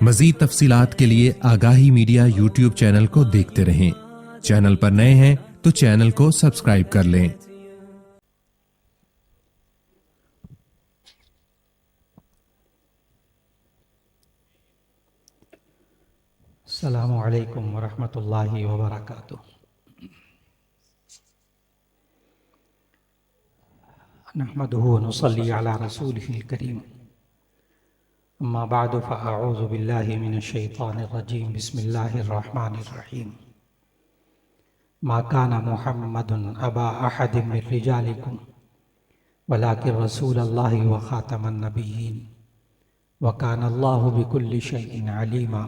मजीद तफसीलात के लिए आगाही मीडिया यूट्यूब चैनल को देखते रहें। चैनल पर नए हैं तो चैनल को सब्सक्राइब कर लें। अस्सलामु अलैकुम वरहमतुल्लाहि वबरकातुह। नहमदुहु व नुसल्ली अला रसूलिहिल करीम। अम्मा बअदु फ़अऊज़ु बिल्लाहि मिनश शैतानिर रजीम। बिस्मिल्लाहिर रहमानिर रहीम। मा काना मुहम्मदुन अबा अहदिम मिर रिजालिकुम वलाकिन रसूलल्लाहि व खातमन नबिय्यीन व काना अल्लाहु बिकुल्लि शैइन अलीमा।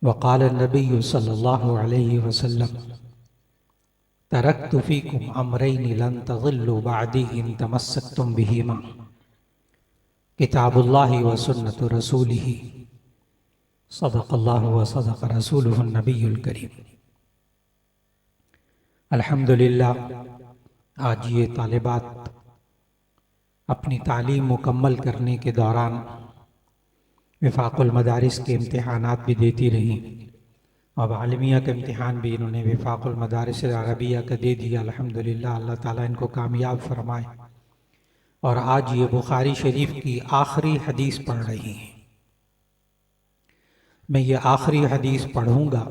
वक़ाल नबी सल्लल्लाहु अलैहि वसल्लम तरक्तु फ़ीकुम अमरैनि लन तज़िल्लु बअदी इन तमस्सक्तुम बिहिमा किताबुल्लाहि व सुन्नतु रसूलिही सदक़ल्लाहु व सदक़ रसूलुहुन नबियुल करीम। अल्हम्दुलिल्लाह, आज ये तालिबात अपनी तालीम मुकम्मल करने के दौरान विफ़ाक़ुल मदारिस के इम्तिहानात भी देती रहीं। अब आलमिया का इम्तिहान भी इन्होंने विफ़ाक़ुल मदारिस अरबिया का दे दिया। अल्हम्दुलिल्लाह, अल्लाह ताला इनको कामयाब फरमाए। और आज ये बुखारी शरीफ की आखिरी हदीस पढ़ रही हैं। मैं ये आखिरी हदीस पढ़ूँगा,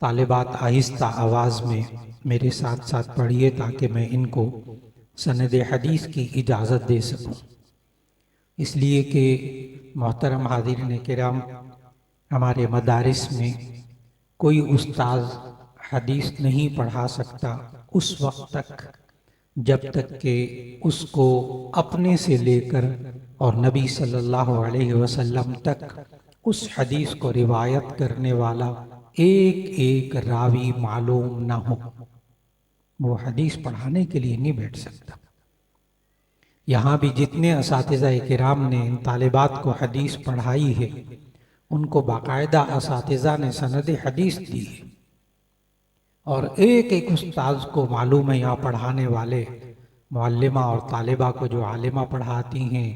तालिबात आहिस्ता आवाज़ में मेरे साथ साथ पढ़िए ताकि मैं इनको सनद हदीस की इजाज़त दे सकूँ। इसलिए कि मोहतरम हाज़िरीन किराम, हमारे मदारिस में कोई उस्ताद हदीस नहीं पढ़ा सकता उस वक्त तक जब तक कि उसको अपने से लेकर और नबी सल्लल्लाहु अलैहि वसल्लम तक उस हदीस को रिवायत करने वाला एक एक रावी मालूम ना हो। वो हदीस पढ़ाने के लिए नहीं बैठ सकता। यहाँ भी जितने असातिज़ा किराम ने इन तालिबात को हदीस पढ़ाई है, उनको बाकायदा असातिज़ा ने सनद हदीस दी है। और एक एक उस्ताद को मालूम है यहाँ पढ़ाने वाले मुअल्लिमा और तालिबा को जो आलिमा पढ़ाती हैं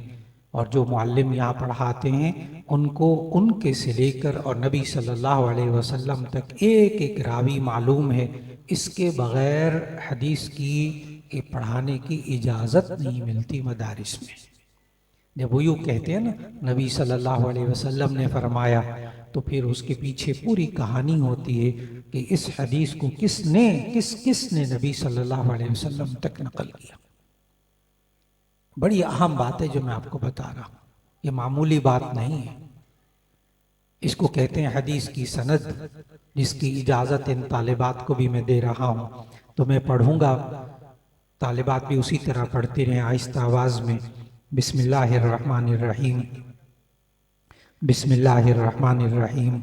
और जो मुअल्लिम यहाँ पढ़ाते हैं, उनको उनके से लेकर और नबी सल्लल्लाहु अलैहि वसल्लम तक एक एक रावी मालूम है। इसके बग़ैर हदीस की पढ़ाने की इजाज़त नहीं मिलती मदारिस में। जब वो यूँ कहते हैं ना नबी सल्लल्लाहु अलैहि वसल्लम ने फरमाया, तो फिर उसके पीछे पूरी कहानी होती है कि इस हदीस को किसने नबी सल्लल्लाहु अलैहि वसल्लम तक नकल किया। बड़ी अहम बात है जो मैं आपको बता रहा हूँ, ये मामूली बात नहीं है। इसको कहते हैं हदीस की सनद, जिसकी इजाज़त इन तालिबात को भी मैं दे रहा हूँ। तो मैं पढ़ूँगा, तालिबात भी उसी तरह पढ़ते रहें आहिस्ता आवाज़ में। बिस्मिल्लाहिर्रहमानिर्रहीम। बिस्मिल्लाहिर्रहमानिर्रहीम।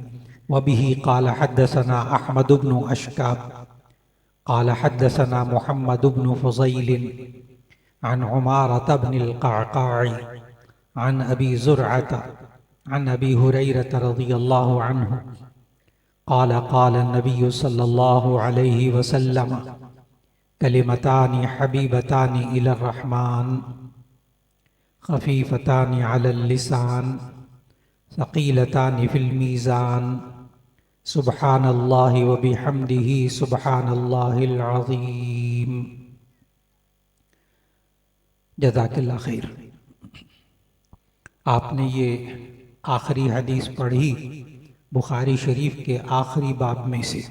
वबिही क़ाल हद्दसना अहमद इब्न अशकाब क़ाल हद्दसना मुहम्मद इब्न फ़ुज़ैल अन उमारत इब्निल क़अक़ाअ अन अबी ज़ुरअत अन अबी हुरैरत रज़ियल्लाहु अन्हु क़ाल क़ाल नबी सल्लल्लाहु अलैहि वसल्लम कलिमतानि हबीबतानि इलर रहमान खफीफतानि अलल लिसान सक़ीलतानि फिल मीज़ान सुब्हानल्लाहि व बिहम्दिही सुब्हानल्लाहिल अज़ीम। जज़ाकल्लाह खैर। आपने ये आखिरी हदीस पढ़ी बुखारी शरीफ के आखिरी बाब में से।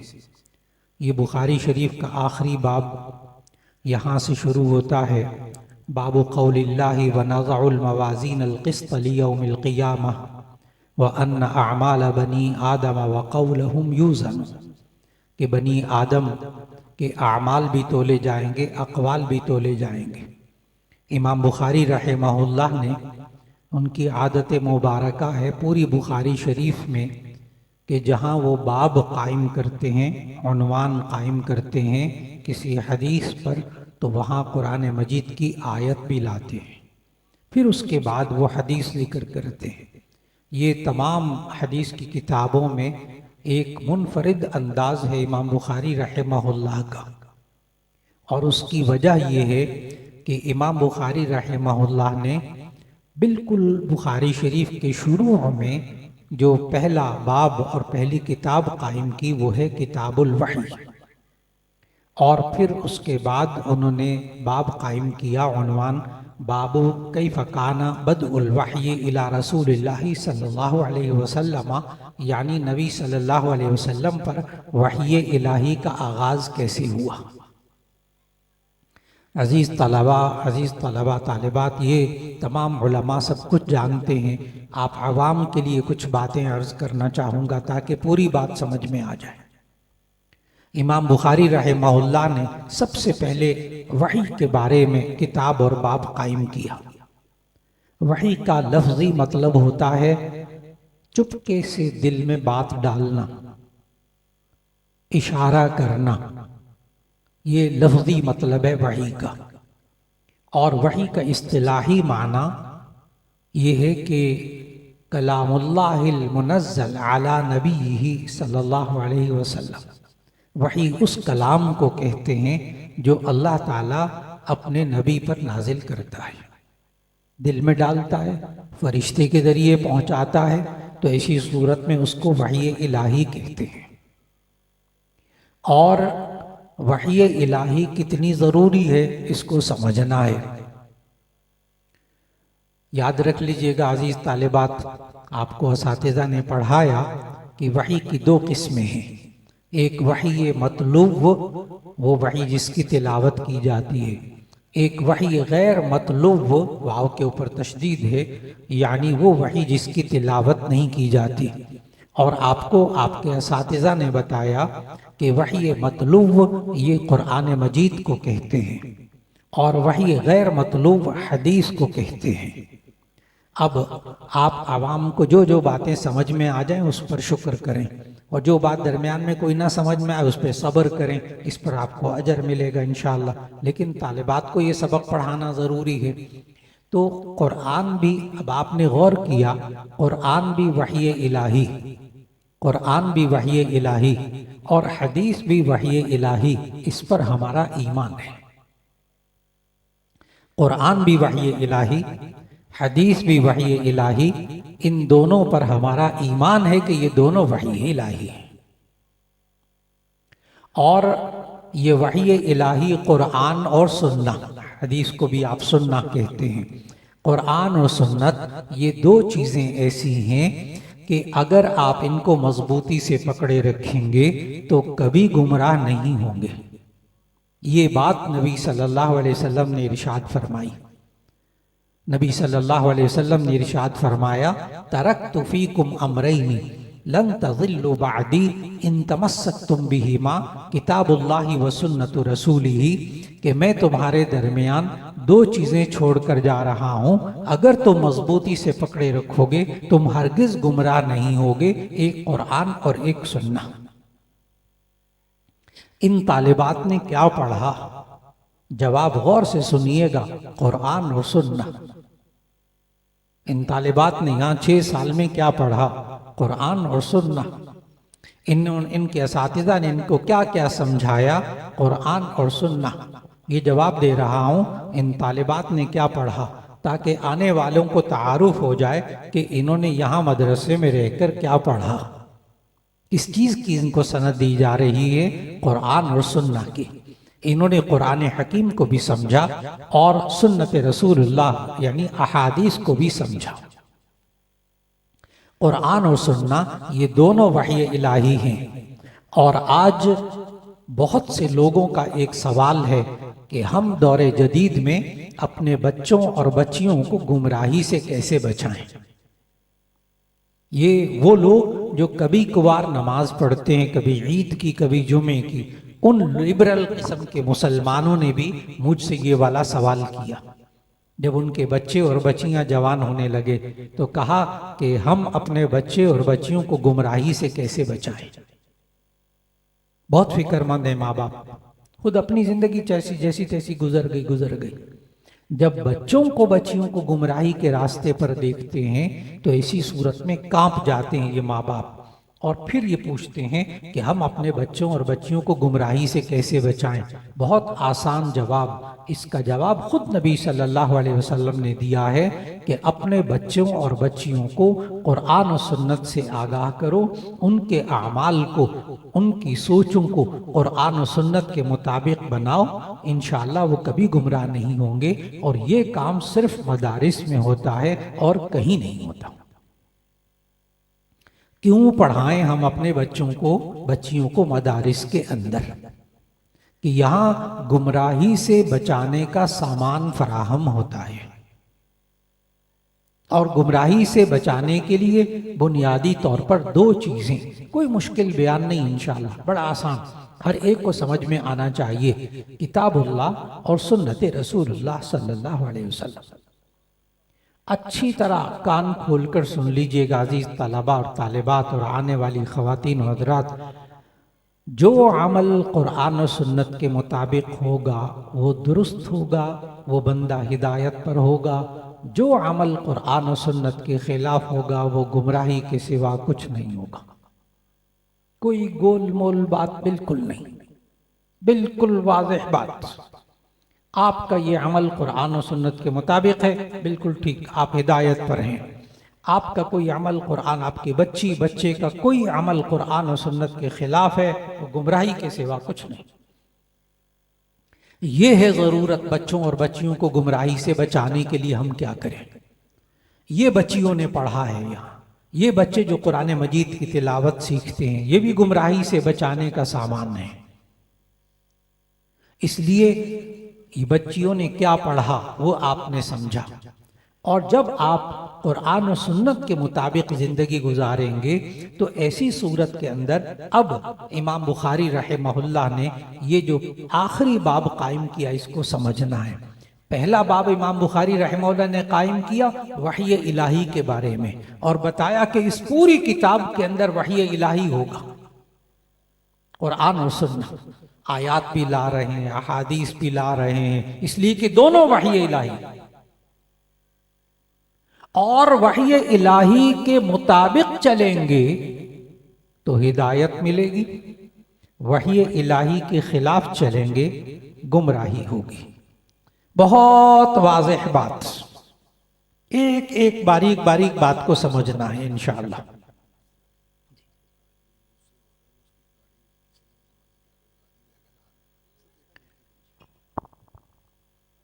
ये बुखारी शरीफ का आखिरी बाब यहाँ से शुरू होता है। बाबु क़ौलिल्लाहि व नज़उल मवाज़ीनल क़िस्त लियौमिल क़ियामह व अन्न अअमाल बनी आदम व क़ौलहुम यूज़न, कि बनी आदम के आमाल भी तोले जाएंगे, अक़वाल भी तोले जाएंगे। इमाम बुखारी रहमहुल्लाह ने, उनकी आदत मुबारका है पूरी बुखारी शरीफ में कि जहाँ वो बाब कायम करते हैं, उन्वान कायम करते हैं किसी हदीस पर, तो वहाँ कुरान मजीद की आयत भी लाते हैं, फिर उसके बाद वो हदीस जिक्र करते हैं। ये तमाम हदीस की किताबों में एक मुनफरिद अंदाज है इमाम बुखारी रहमहुल्लाह का। और उसकी वजह ये है कि इमाम बुखारी रहमहुल्लाह ने बिल्कुल बुखारी शरीफ के शुरू में जो पहला बाब और पहली किताब कायम की वो है किताबुल वही, और फिर उसके बाद उन्होंने बाब कायम किया उन्वान बाबु कैफ़ काना बदउल वही इला रसूलिल्लाहि सल्लल्लाहु अलैहि वसल्लम, यानी नबी सल्लल्लाहु अलैहि वसल्लम पर वही इलाही का आगाज़ कैसे हुआ। अज़ीज़ तलबा तालिबात, ये तमाम उलमा सब कुछ जानते हैं। आप आवाम के लिए कुछ बातें अर्ज़ करना चाहूँगा ताकि पूरी बात समझ में आ जाए। इमाम बुखारी रहमहुल्लाह ने सबसे पहले वही के बारे में किताब और बाब कायम किया। वही का लफ्ज़ी मतलब होता है चुपके से दिल में बात डालना, इशारा करना, ये लफ्ज़ी मतलब है वही का। और वही का इस्तिलाही माना ये है कि कलामुल्लाहिल मुनज़्ज़ल अला नबीही सल्लल्लाहु अलैहि वसल्लम, वही उस कलाम को कहते हैं जो अल्लाह ताला अपने नबी पर नाजिल करता है, दिल में डालता है, फरिश्ते के ज़रिए पहुंचाता है, तो ऐसी सूरत में उसको वही इलाही कहते हैं। और वही इलाही कितनी ज़रूरी है इसको समझना है। याद रख लीजिएगा अजीज़ तालिबात, आपको असातिज़ा ने पढ़ाया कि वही की दो किस्में हैं। एक वही मतलूब, वो वही जिसकी तिलावत की जाती है। एक वही गैर मतलूब, वाव के ऊपर तशदीद है, यानी वो वही जिसकी तिलावत नहीं की जाती। और आपको आपके असातिज़ा ने बताया कि वही मतलूब ये कुरान मजीद को कहते हैं और वही गैर मतलूब हदीस को कहते हैं। अब आप आवाम को जो जो बातें समझ में आ जाएं उस पर शुक्र करें, और जो बात दरमियान में कोई ना समझ में आए उस पर सब्र करें, इस पर आपको अजर मिलेगा इंशाअल्लाह। लेकिन तालिबात को ये सबक पढ़ाना ज़रूरी है। तो कुरान भी, अब आपने गौर किया, कुरान भी वही इलाही, कुरान भी वही इलाही और हदीस भी वही इलाही, इस पर हमारा ईमान है। कुरान भी वही इलाही, हदीस भी वही इलाही, इन दोनों पर हमारा ईमान है कि ये दोनों वही इलाही है। और ये वही इलाही कुरान और सुन्ना, हदीस को भी आप सुन्ना कहते हैं, कुरान और सुन्नत ये दो चीज़ें ऐसी हैं कि अगर आप इनको मजबूती से पकड़े रखेंगे तो कभी गुमराह नहीं होंगे। ये बात नबी सल्लल्लाहु अलैहि वसल्लम ने इरशाद फरमाई। नबी सल्लल्लाहु अलैहि वसल्लम ने इरशाद फरमाया, तरक्तु फीकुम अमरैनी लन तज़िल्लु बअदी इन तमस्सकतुम बिहिमा किताबुल्लाहि व सुन्नतु रसूलिही, कि मैं तुम्हारे दरमियान दो चीज़ें छोड़कर जा रहा हूँ, अगर तुम मजबूती से पकड़े रखोगे तुम हरगिज गुमराह नहीं होगे, एक कुरान और एक सुन्ना। इन तालिबात ने क्या पढ़ा, जवाब गौर से सुनिएगा, कुरान और सुन्ना। इन तालिबात ने यहाँ 6 साल में क्या पढ़ा, कुरान और सुन्ना। इनके असातिज़ा ने इनको क्या क्या समझाया, कुरान और सुन्ना। ये जवाब दे रहा हूँ इन तालिबात ने क्या पढ़ा, ताकि आने वालों को तारुफ हो जाए कि इन्होंने यहाँ मदरसे में रहकर क्या पढ़ा, किस चीज़ की इनको सनद दी जा रही है, कुरान और सुन्ना की। इन्होंने कुरान हकीम को भी समझा और सुन्नत रसूलुल्लाह यानी अहादीस को भी समझा। कुरान और सुन्ना ये दोनों वही इलाही हैं। और आज बहुत से लोगों का एक सवाल है कि हम दौरे जदीद में अपने बच्चों और बच्चियों को गुमराही से कैसे बचाएं। ये वो लोग जो कभी कभार नमाज पढ़ते हैं, कभी ईद की कभी जुमे की, उन लिबरल किस्म के मुसलमानों ने भी मुझसे ये वाला सवाल किया। जब उनके बच्चे और बच्चियां जवान होने लगे तो कहा कि हम अपने बच्चे और बच्चियों को गुमराही से कैसे बचाएं। बहुत फिक्रमंद है माँ बाप, खुद अपनी जिंदगी जैसी तैसी गुजर गई। जब बच्चों को बच्चियों को गुमराही के रास्ते पर देखते हैं तो इसी सूरत में कांप जाते हैं ये माँ बाप और फिर ये पूछते हैं कि हम अपने बच्चों और बच्चियों को गुमराही से कैसे बचाएं। बहुत आसान जवाब, इसका जवाब खुद नबी सल्लल्लाहु अलैहि वसल्लम ने दिया है कि अपने बच्चों और बच्चियों को कुरान और सुन्नत से आगाह करो, उनके अमाल को, उनकी सोचों को कुरान और सुन्नत के मुताबिक बनाओ, इंशाअल्लाह वो कभी गुमराह नहीं होंगे। और ये काम सिर्फ मदारिस में होता है और कहीं नहीं होता। क्यों पढ़ाएं हम अपने बच्चों को, बच्चियों को मदारिस के अंदर, कि यहां गुमराही से बचाने का सामान फराहम होता है। और गुमराही से बचाने के लिए बुनियादी तौर पर दो चीजें, कोई मुश्किल बयान नहीं, इंशाअल्लाह बड़ा आसान, हर एक को समझ में आना चाहिए, किताबुल्लाह और सुन्नत रसूलुल्लाह सल्लल्लाहु अलैहि वसल्लम। अच्छी तरह कान खोलकर सुन लीजिएगा अजीज तलबा और तालिबात और आने वाली ख़वातीन और हज़रात, जो अमल कुरान और सुन्नत के मुताबिक होगा वो दुरुस्त होगा, वो बंदा हिदायत पर होगा। जो अमल कुरान और सुन्नत के खिलाफ होगा वो गुमराही के सिवा कुछ नहीं होगा। कोई गोल मोल बात बिल्कुल नहीं, बिल्कुल वाज़ेह बात। आपका ये अमल कुरान और सुन्नत के मुताबिक है, बिल्कुल ठीक, आप हिदायत पर हैं। आपका कोई अमल कुरान, आपकी बच्ची बच्चे का कोई अमल कुरान और सुन्नत के खिलाफ है, तो गुमराही के सिवा कुछ नहीं। ये है ज़रूरत बच्चों और बच्चियों को गुमराही से बचाने के लिए हम क्या करें। ये बच्चियों ने पढ़ा है यहाँ, ये बच्चे जो कुरान मजीद की तिलावत सीखते हैं, ये भी गुमराही से बचाने का सामान है। इसलिए ये बच्चियों ने क्या पढ़ा वो आपने समझा, और जब आप कुरान और सुन्नत के मुताबिक जिंदगी गुजारेंगे तो ऐसी सूरत के अंदर, अब इमाम बुखारी रहमहुल्लाह ने ये जो आखिरी बाब कायम किया इसको समझना है। पहला बाब इमाम बुखारी रहमहुल्लाह ने कायम किया वही इलाही के बारे में, और बताया कि इस पूरी किताब के अंदर वही इलाही होगा, कुरान और सुन्नत, आयात भी ला रहे हैं, अहादीस भी ला रहे हैं, इसलिए कि दोनों वही इलाही, और वही इलाही के मुताबिक चलेंगे तो हिदायत मिलेगी, वही इलाही के खिलाफ चलेंगे गुमराही होगी। बहुत वाज़ेह बात, एक एक बारीक बारीक बात को समझना है इंशाअल्लाह।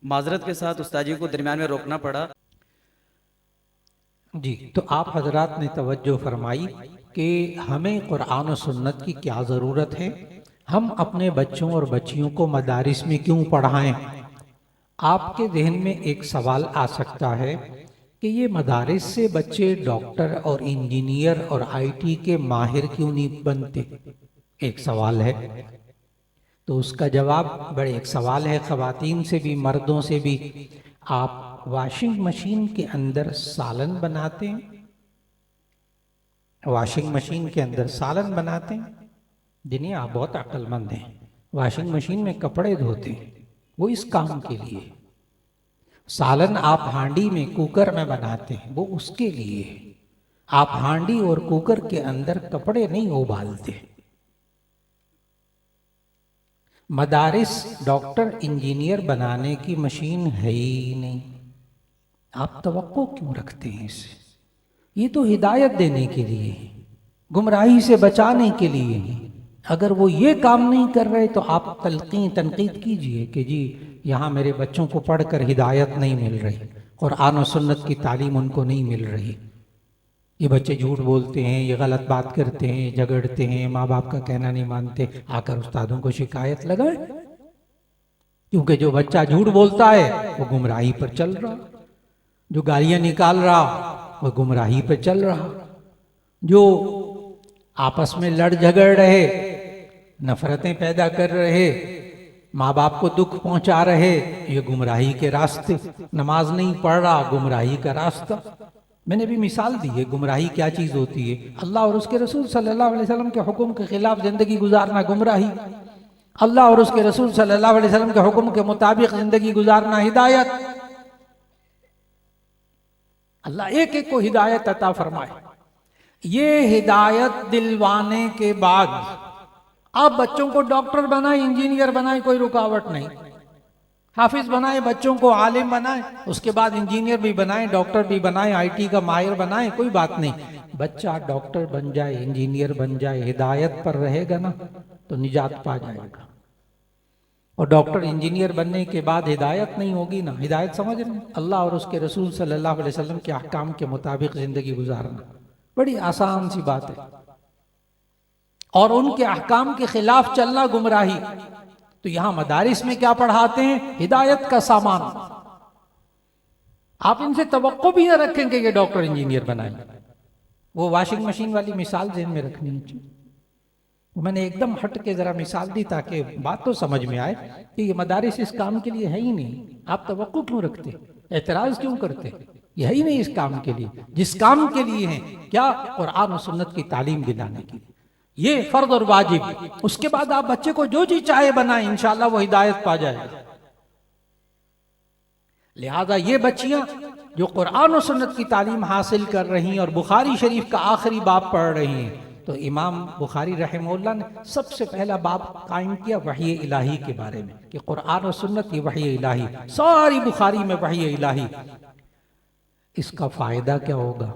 माजरत के साथ उस्ताद जी को दरमियान में रोकना पड़ा। जी, तो आप हजरात ने तवज्जो फरमाई कि हमें कुरान और सुन्नत की क्या ज़रूरत है, हम अपने बच्चों और बच्चियों को मदारिस में क्यों पढ़ाएं। आपके जहन में एक सवाल आ सकता है कि ये मदारिस से बच्चे डॉक्टर और इंजीनियर और आईटी के माहिर क्यों नहीं बनते, एक सवाल है। तो उसका जवाब बड़े एक सवाल है, ख़वातीन से भी मर्दों से भी। आप वॉशिंग मशीन के अंदर सालन बनाते हैं, वॉशिंग मशीन के अंदर सालन बनाते हैं, जिन्हें आप बहुत अक्लमंद हैं, वॉशिंग मशीन में कपड़े धोते हैं, वो इस काम के लिए। सालन आप हांडी में, कुकर में बनाते हैं, वो उसके लिए। आप हांडी और कुकर के अंदर कपड़े नहीं उबालते। मदारिस डॉक्टर इंजीनियर बनाने की मशीन है ही नहीं, आप तवक्को क्यों रखते हैं इससे। ये तो हिदायत देने के लिए है, गुमराही से बचाने के लिए है। अगर वो ये काम नहीं कर रहे तो आप तनकीद कीजिए कि जी यहाँ मेरे बच्चों को पढ़कर हिदायत नहीं मिल रही, कुरान और सुन्नत की तालीम उनको नहीं मिल रही, ये बच्चे झूठ बोलते हैं, ये गलत बात करते हैं, झगड़ते हैं, माँ बाप का कहना नहीं मानते। आकर उस्तादों को शिकायत लगाए, क्योंकि जो बच्चा झूठ बोलता है वो गुमराही पर चल रहा, जो गालियां निकाल रहा वो गुमराही पर चल रहा, जो आपस में लड़ झगड़ रहे, नफरतें पैदा कर रहे, माँ बाप को दुख पहुंचा रहे, ये गुमराही के रास्ते। नमाज नहीं पढ़ रहा, गुमराही का रास्ता। मैंने भी मिसाल दी है गुमराही क्या चीज होती है। अल्लाह और उसके रसूल सल्लल्लाहु अलैहि वसल्लम के हुक्म के खिलाफ जिंदगी गुजारना गुमराही, अल्लाह और उसके रसूल सल्लल्लाहु अलैहि वसल्लम के हुक्म के मुताबिक जिंदगी गुजारना हिदायत। अल्लाह एक एक को हिदायत अता फरमाए। ये हिदायत दिलवाने के बाद आप बच्चों को डॉक्टर बनाए, इंजीनियर बनाए, कोई रुकावट नहीं। हाफिज बनाए, बच्चों को आलिम बनाए, उसके बाद इंजीनियर भी बनाए, डॉक्टर भी बनाए, आईटी का माहिर बनाए, कोई बात नहीं। बच्चा डॉक्टर बन जाए, इंजीनियर बन जाए, हिदायत पर रहेगा ना तो निजात पा जाएगा। और डॉक्टर इंजीनियर बनने के बाद हिदायत नहीं होगी ना, हिदायत समझ रहे हैं, अल्लाह और उसके रसूल सल्लल्लाहु अलैहि वसल्लम के अहकाम के मुताबिक जिंदगी गुजारना, बड़ी आसान सी बात है। और उनके अहकाम के खिलाफ चलना गुमराही। तो यहां मदारिस में क्या पढ़ाते हैं? हिदायत का सामान। आप इनसे तवक्को भी ना रखें कि ये डॉक्टर इंजीनियर बनाए। वो वॉशिंग मशीन वाली मिसाल ज़हन में रखनी है। मैंने एकदम हट के जरा मिसाल दी ताकि बात तो समझ में आए कि ये मदारिस इस काम के लिए है ही नहीं। आप तवक्को क्यों रखते, एतराज क्यों करते? ये है ही नहीं इस काम के लिए। जिस काम के लिए है क्या? कुरान और सुन्नत की तालीम दिलाने के लिए, ये फर्ज और वाजिब। उसके बाद आप बच्चे को जो जी चाहे बनाए, इंशाल्लाह वो हिदायत पा जाएगा। लिहाजा ये बच्चियां जो कुरान और सुन्नत की तालीम हासिल कर रही हैं और बुखारी शरीफ का आखिरी बाब पढ़ रही हैं, तो इमाम बुखारी रहमहुल्लाह ने सबसे पहला बाब कायम किया वही इलाही के बारे में कि कुरान और सुन्नत की वही इलाही, सारी बुखारी में वही इलाही। इसका फायदा क्या होगा?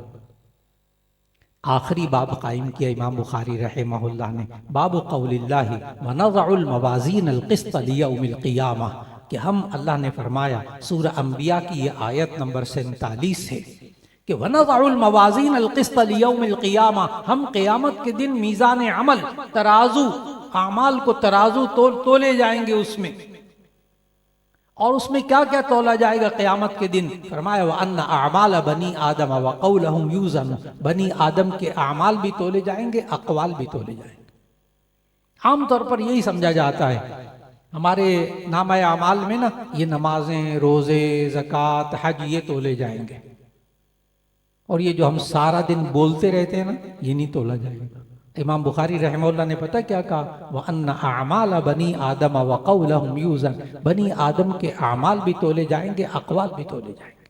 आखिरी बाब कायम किया इमाम बुखारी रहमहुल्लाह ने, बाब कौलिल्लाहि व नज़उल मवाज़ीन अल क़िस्त लियौमिल क़ियामा, कि हम, अल्लाह ने फरमाया, सूरह अंबिया की ये आयत नंबर 47 है कि व नज़उल मवाज़ीन अल क़िस्त लियौमिल क़ियामा, हम क़यामत के दिन मीज़ान अमल, तराजू, आमाल को तराजू तोले जाएंगे उसमें। और उसमें क्या क्या तोला जाएगा क़यामत के दिन? फरमाया व अन्ना अमाल बनी आदम व क़ौलहुम यूज़न, बनी आदम के अमाल भी तोले जाएंगे, अक़वाल भी तोले जाएंगे। आमतौर पर यही समझा जाता है हमारे नामा अमाल में ना, ये नमाजें, रोज़े, ज़कात, हज, ये तोले जाएंगे। और ये जो हम सारा दिन बोलते रहते हैं ना, ये नहीं तोला जाएगा। इमाम बुखारी रहमहुल्लाह ने पता क्या कहा? व अन्ना अमाल बनी आदम व क़ौलहुम यूज़न, बनी आदम के अमाल भी तोले जाएंगे, अक़वाल भी तोले जाएंगे।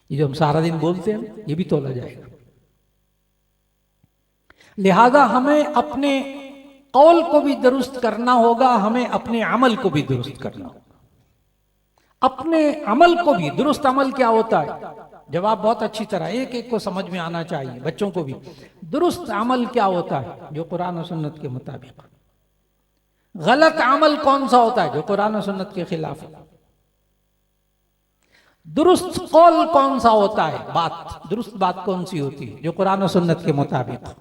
ये जो हम सारा दिन बोलते हैं ये भी तोला जाएगा। लिहाजा हमें अपने कौल को भी दुरुस्त करना होगा, हमें अपने अमल को भी दुरुस्त करना होगा। अपने अमल को भी दुरुस्त, अमल क्या होता है? जवाब बहुत अच्छी तरह एक एक को समझ में आना चाहिए, बच्चों को भी। दुरुस्त अमल क्या होता है? जो कुरान और सुन्नत के मुताबिक। गलत अमल कौन सा होता है? जो कुरान और सुन्नत के खिलाफ है। दुरुस्त कौल कौन सा होता है? बात, दुरुस्त बात कौन सी होती है? जो कुरान और सुन्नत के मुताबिक।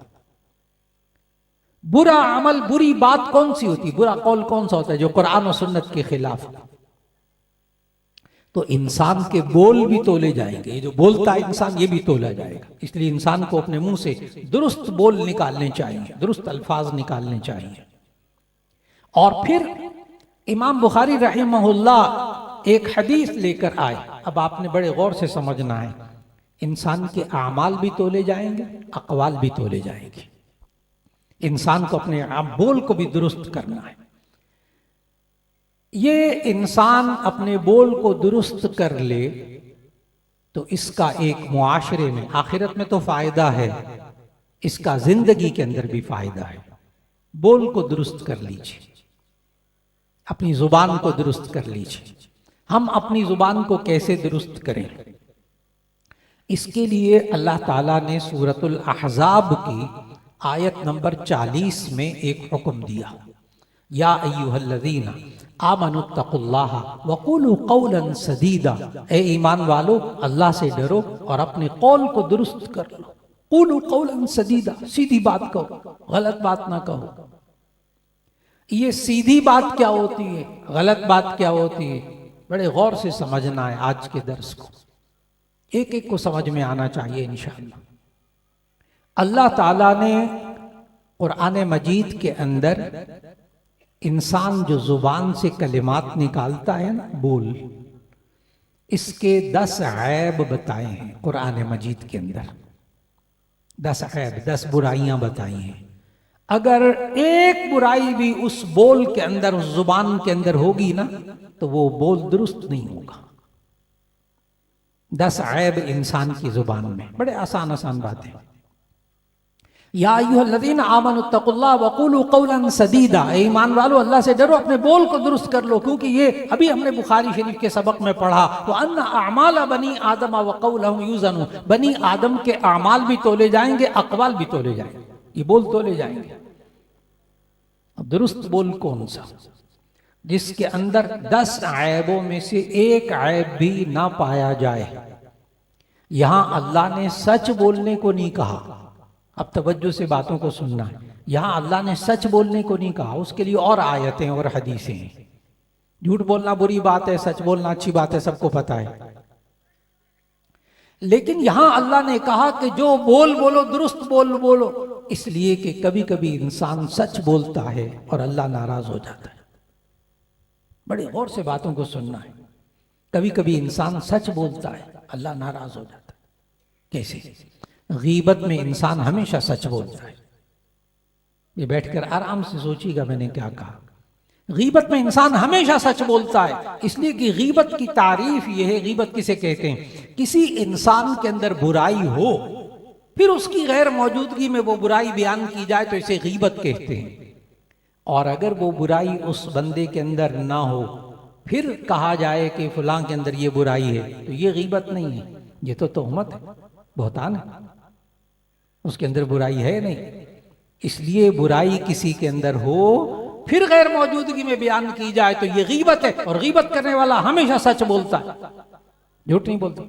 बुरा अमल, बुरी बात कौन सी होती है? बुरा कौल कौन सा होता है? जो कुरान और सुन्नत के खिलाफ। तो इंसान के बोल भी तोले जाएंगे। ये जो बोलता है इंसान, ये भी तोला जाएगा। इसलिए इंसान को अपने मुंह से दुरुस्त बोल निकालने चाहिए, दुरुस्त अल्फाज निकालने चाहिए। और फिर इमाम बुखारी रहमहुल्लाह एक हदीस लेकर आए। अब आपने बड़े गौर से समझना है, इंसान के आमाल भी तोले जाएंगे, अक़वाल भी तोले जाएंगे। इंसान को अपने बोल को भी दुरुस्त करना है। ये इंसान अपने बोल को दुरुस्त कर ले तो इसका एक मुआशरे में, आखिरत में तो फायदा है, इसका जिंदगी के अंदर भी फायदा है। बोल को दुरुस्त कर लीजिए, अपनी जुबान को दुरुस्त कर लीजिए। हम अपनी जुबान को कैसे दुरुस्त करें? इसके लिए अल्लाह ताला ने सूरतुल अहज़ाब की आयत नंबर 40 में एक हुक्म दिया, या अय्युहल्लज़ीना आमनुत्तकुल्लाह वक़ूलू क़ौलन सदीदा, ए ईमान वालो अल्लाह से डरो और अपने कौल को दुरुस्त कर लो। क़ूलू क़ौलन सदीदा, सीधी बात कहो, गलत बात ना कहो। ये सीधी बात क्या होती है, गलत बात क्या होती है, बड़े गौर से समझना है। आज के दर्स को एक एक को समझ में आना चाहिए इंशाअल्लाह। अल्लाह ताला ने कुरान मजीद के अंदर इंसान जो जुबान से कलिमात निकालता है ना, बोल, इसके 10 ऐब बताए हैं कुरान मजीद के अंदर। 10 ऐब, 10 बुराइयां बताई हैं। अगर एक बुराई भी उस बोल के अंदर, उस जुबान के अंदर होगी ना, तो वो बोल दुरुस्त नहीं होगा। 10 ऐब इंसान की जुबान में, बड़े आसान आसान बातें। या अय्युहल्लज़ीना आमनुत्तकुल्लाह वक़ूलू क़ौलन सदीदा, ए ईमान वालो अल्लाह से डरो, अपने बोल को दुरुस्त कर लो, क्योंकि ये अभी हमने बुखारी शरीफ के सबक में पढ़ा, व अन्ना अअमाल बनी आदम व क़ौलहुम युज़नु, बनी आदम के अमाल भी तोले जाएंगे, अक़वाल भी तोले जाएंगे, ये बोल तोले जाएंगे। अब दुरुस्त बोल कौन सा? जिसके अंदर 10 ऐबों में से एक ऐब भी ना पाया जाए। यहां अल्लाह ने सच बोलने को नहीं कहा, अब तवज्जो से बातों को सुनना है। यहां अल्लाह ने सच बोलने को नहीं कहा, उसके लिए और आयतें और हदीसें हैं। झूठ बोलना बुरी बात है, सच बोलना अच्छी बात है, सबको पता है। लेकिन यहां अल्लाह ने कहा कि जो बोल बोलो दुरुस्त बोल बोलो, इसलिए कि कभी कभी इंसान सच बोलता है और अल्लाह नाराज हो जाता है। बड़े गौर से बातों को सुनना है। कभी कभी इंसान सच बोलता है, अल्लाह नाराज हो जाता है। कैसे? गीबत में इंसान हमेशा सच बोलता है। ये बैठकर आराम से सोचिएगा मैंने क्या कहा। गीबत में इंसान हमेशा सच बोलता है, इसलिए कि गीबत की तारीफ यह है। गीबत किसे कहते हैं? किसी इंसान के अंदर बुराई हो, फिर उसकी गैर मौजूदगी में वो बुराई बयान की जाए तो इसे गीबत कहते हैं। और अगर वो बुराई उस बंदे के अंदर ना हो, फिर कहा जाए कि फलां के अंदर ये बुराई है, तो ये गीबत नहीं है, ये तो तोहमत है, बहतान है। उसके अंदर बुराई है नहीं। इसलिए बुराई किसी के अंदर हो, फिर गैर मौजूदगी में बयान की जाए तो ये गीबत है। और गीबत करने वाला हमेशा सच बोलता है, झूठ नहीं बोलता,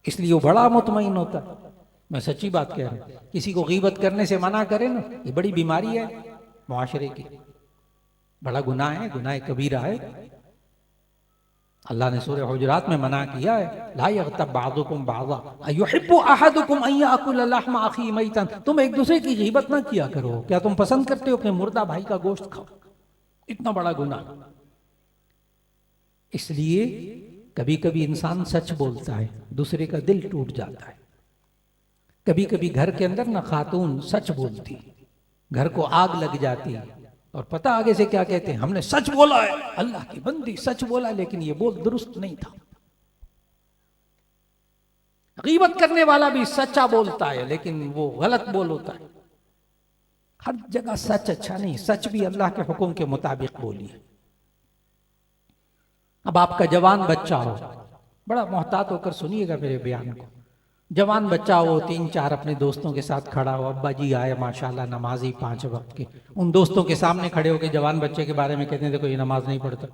इसलिए वो बड़ा मुतमईन होता है। मैं सच्ची बात कह रहा हूं। किसी को गीबत करने से मना करे ना, ये बड़ी बीमारी है मुआशरे की, बड़ा गुनाह है, गुनाह कबीरा है। अल्लाह ने सूरह हुजुरात में मना किया है, ला यग़्तब बाज़ुकुम बाज़ा अयुहिब्बु अहदुकुम अन याकुल लहमा अखी मैतन। तुम एक दूसरे की गीबत ना किया करो। क्या तुम पसंद करते हो अपने मुर्दा भाई का गोश्त खाओ? इतना बड़ा गुनाह। इसलिए कभी कभी इंसान सच बोलता है, दूसरे का दिल टूट जाता है। कभी कभी घर के अंदर ना खातून सच बोलती, घर को आग लग जाती है, और पता आगे से क्या कहते हैं, हमने सच बोला है, अल्लाह की बंदी सच बोला, लेकिन ये बोल दुरुस्त नहीं था। गीबत करने वाला भी सच्चा बोलता है, लेकिन वो गलत बोल होता है। हर जगह सच अच्छा नहीं, सच भी अल्लाह के हुक्म के मुताबिक बोलिए। अब आपका जवान बच्चा हो, बड़ा मोहतात होकर सुनिएगा मेरे बयान को। जवान बच्चा हो, 3-4 अपने दोस्तों के साथ खड़ा हो, अब्बा जी आए माशाल्लाह नमाजी 5 वक्त के, उन दोस्तों के सामने खड़े होकर जवान बच्चे के बारे में कहते हैं देखो ये नमाज नहीं पढ़ता।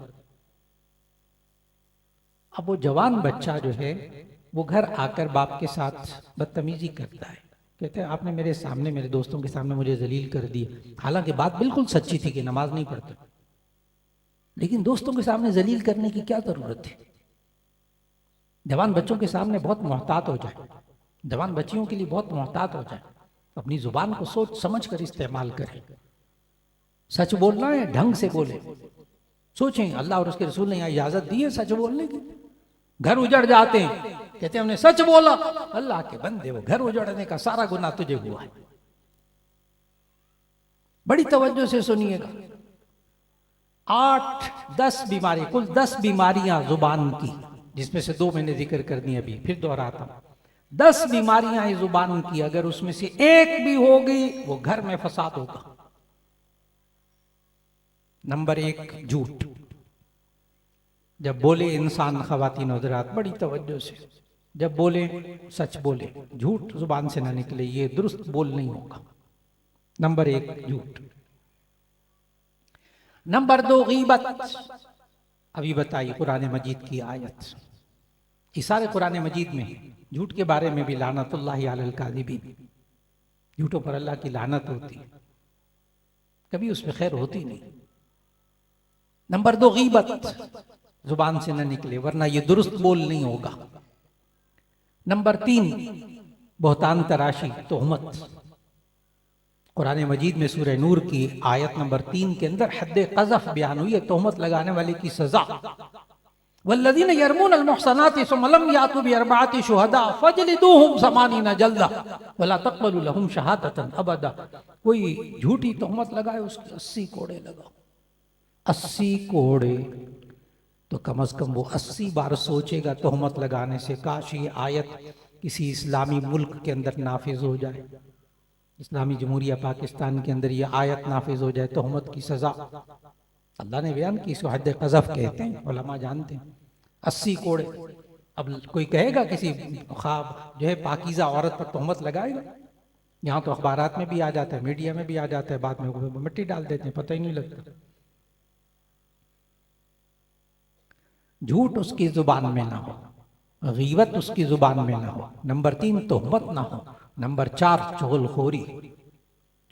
अब वो जवान बच्चा जो है वो घर आकर बाप के साथ बदतमीजी करता है, कहते हैं आपने मेरे सामने, मेरे दोस्तों के सामने मुझे जलील कर दिया। हालांकि बात बिल्कुल सच्ची थी कि नमाज नहीं पढ़ता, लेकिन दोस्तों के सामने जलील करने की क्या जरूरत थी? जवान बच्चों के सामने बहुत मोहतात हो जाए, जवान बच्चियों के लिए बहुत मोहतात हो जाए, अपनी जुबान को सोच समझ कर इस्तेमाल करें। सच बोलना है, ढंग से बोले, सोचें अल्लाह और उसके रसूल ने यहाँ इजाजत दी है सच बोलने की। घर उजड़ जाते हैं, कहते हैं हमने सच बोला, अल्लाह के बंदे वो घर उजड़ने का सारा गुनाह तुझे हुआ है। बड़ी तवज्जो से सुनिएगा। 8-10 बीमारी, कुल 10 बीमारियां जुबान की, जिसमें से 2 मैंने जिक्र करनी अभी, फिर दोहराता हूं। 10 बीमारियां हैं जुबान की, अगर उसमें से एक भी हो गई वो घर में फसाद होगा। नंबर 1 झूठ। जब बोले इंसान, खवातीन हज़रात बड़ी तवज्जो से, जब बोले सच बोले, झूठ जुबान से ना निकले, ये दुरुस्त बोल नहीं होगा। नंबर 1 झूठ। नंबर 2 गीबत। अभी बताइए कुरान मजीद की आयत, इस सारे कुरान मजीद में झूठ के बारे में भी लानतुल्लाहि अलल काज़िबीन, झूठों पर अल्लाह की लानत होती है, कभी उसमें खैर होती नहीं। नंबर 2 गीबत, जुबान से न निकले वरना ये दुरुस्त बोल नहीं होगा। नंबर 3 बहतान तराशी, तोहमत। कुरान मजीद में सूरह नूर की आयत नंबर 3 के अंदर हद्द क़ज़फ़ बयान हुई है, तोहमत लगाने वाले की सजा। वल्लज़ीना यरमूनल मुहसनाति सुम्मा लम यातू बिअरबअति शुहदा फजलिदूहुम 80 जल्दा वला तक़बलू लहुम शहादतन अबदा। कोई झूठी तोहमत लगाए उसके 80 कोड़े लगाओ। 80 कोड़े, तो कम अज कम वो 80 बार सोचेगा तोहमत लगाने से, काश ये आयत किसी इस्लामी मुल्क के अंदर नाफिज हो जाए। इस्लामी जमहूरिया पाकिस्तान के अंदर ये आयत नाफिज हो जाए, तोहमत की सजा अल्लाह ने बयान की, इसको हद क़ज़फ़ कहते हैं, उलमा जानते हैं। 80 कोड़े। अब कोई कहेगा किसी ख्वाब जो है पाकीज़ा औरत पर तोहमत लगाएगा? यहाँ तो अखबारात में भी आ जाता है, मीडिया में भी आ जाता है, बाद में मिट्टी डाल देते हैं, पता ही नहीं लगता। झूठ उसकी जुबान में ना हो, गीबत उसकी जुबान में ना हो। नंबर 3 तोहमत ना हो। नंबर 4 चुगलखोरी,